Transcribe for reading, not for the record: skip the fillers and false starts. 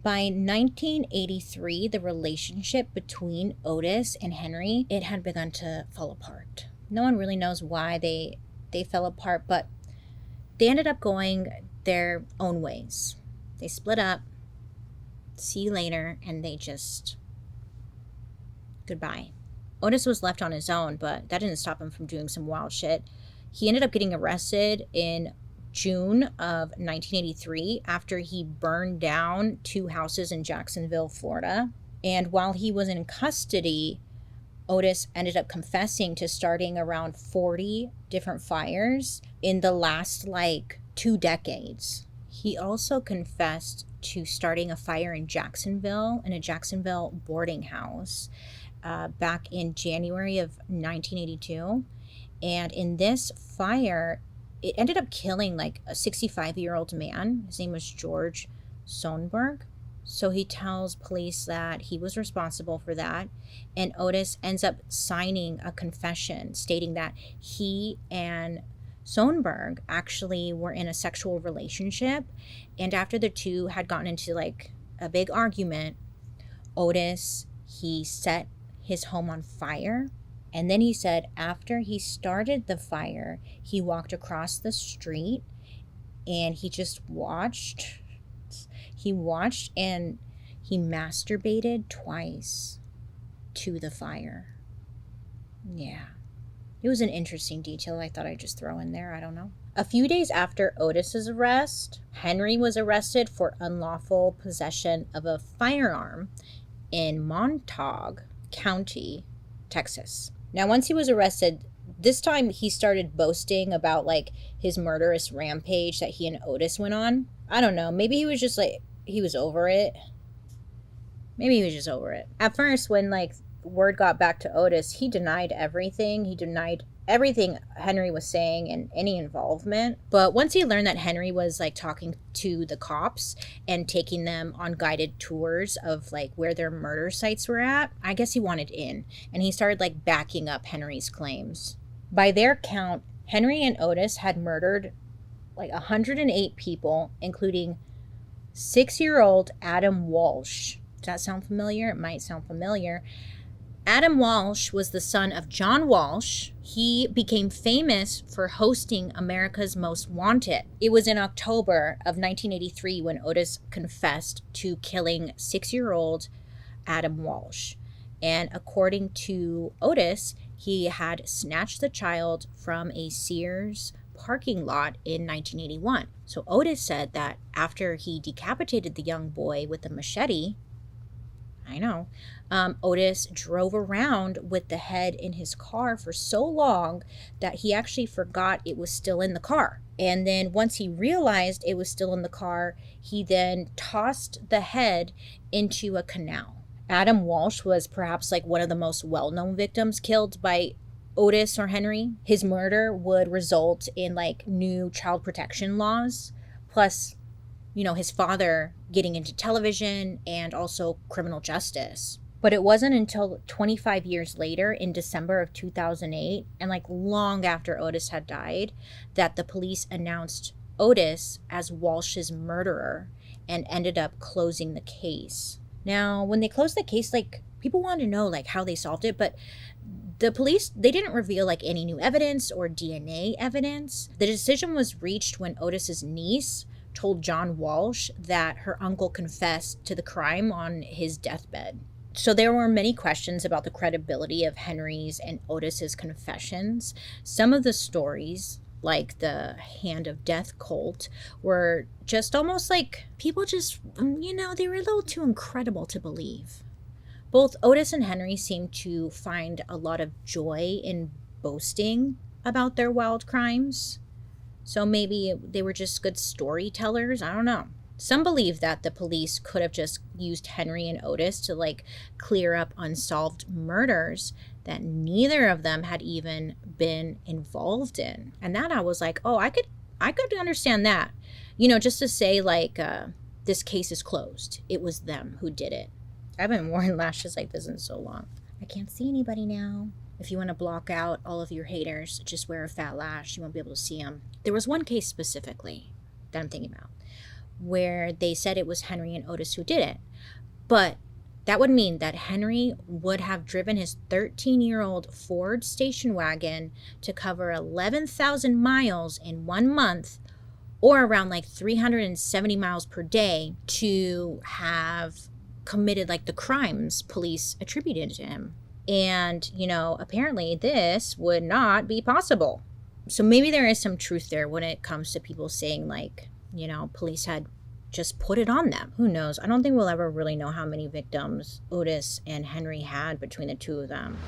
By 1983, the relationship between Otis and Henry, it had begun to fall apart. No one really knows why they fell apart, but they ended up going their own ways. They split up, see you later, and they just, goodbye. Otis was left on his own, but that didn't stop him from doing some wild shit. He ended up getting arrested in June of 1983 after he burned down 2 houses in Jacksonville, Florida. And while he was in custody, Otis ended up confessing to starting around 40 different fires in the last 2 decades. He also confessed to starting a fire in a Jacksonville boarding house back in January of 1982. And in this fire, it ended up killing a 65-year-old man. His name was George Sonberg. So he tells police that he was responsible for that. And Otis ends up signing a confession stating that he and Sonberg actually were in a sexual relationship. And after the two had gotten into a big argument, Otis, he set his home on fire. And then he said after he started the fire, he walked across the street and he just watched. He watched and he masturbated twice to the fire. Yeah. It was an interesting detail I thought I'd just throw in there. I don't know. A few days after Otis's arrest, Henry was arrested for unlawful possession of a firearm in Montauk County, Texas. Now, once he was arrested, this time he started boasting about his murderous rampage that he and Otis went on. I don't know. Maybe he was just he was over it. Maybe he was just over it. At first, when word got back to Otis, he denied everything. He denied everything Henry was saying and any involvement. But once he learned that Henry was talking to the cops and taking them on guided tours of where their murder sites were at, I guess he wanted in. And he started backing up Henry's claims. By their count, Henry and Otis had murdered 108 people, including 6-year-old Adam Walsh. Does that sound familiar? It might sound familiar. Adam Walsh was the son of John Walsh. He became famous for hosting America's Most Wanted. It was in October of 1983 when Otis confessed to killing 6-year-old Adam Walsh. And according to Otis, he had snatched the child from a Sears parking lot in 1981. So Otis said that after he decapitated the young boy with a machete, Otis drove around with the head in his car for so long that he actually forgot it was still in the car. And then once he realized it was still in the car, he then tossed the head into a canal. Adam Walsh was perhaps like one of the most well-known victims killed by Otis or Henry. His murder would result in like new child protection laws, plus, you know, his father getting into television and also criminal justice. But it wasn't until 25 years later, in December of 2008, and like long after Otis had died, that the police announced Otis as Walsh's murderer and ended up closing the case. Now, when they closed the case, like, people wanted to know like how they solved it, but the police, they didn't reveal like any new evidence or DNA evidence. The decision was reached when Otis's niece told John Walsh that her uncle confessed to the crime on his deathbed. So there were many questions about the credibility of Henry's and Otis's confessions. Some of the stories, like the Hand of Death cult, were just almost like people just, you know, they were a little too incredible to believe. Both Otis and Henry seemed to find a lot of joy in boasting about their wild crimes. So maybe they were just good storytellers. I don't know. Some believe that the police could have just used Henry and Otis to like clear up unsolved murders that neither of them had even been involved in. And that I was like, oh, I could understand that. You know, just to say like, this case is closed. It was them who did it. I haven't worn lashes like this in so long. I can't see anybody now. If you want to block out all of your haters, just wear a fat lash. You won't be able to see them. There was one case specifically that I'm thinking about where they said it was Henry and Otis who did it. But that would mean that Henry would have driven his 13-year-old Ford station wagon to cover 11,000 miles in 1 month, or around like 370 miles per day, to have committed like the crimes police attributed to him. And, apparently this would not be possible. So maybe there is some truth there when it comes to people saying like, police had just put it on them. Who knows? I don't think we'll ever really know how many victims Otis and Henry had between the two of them.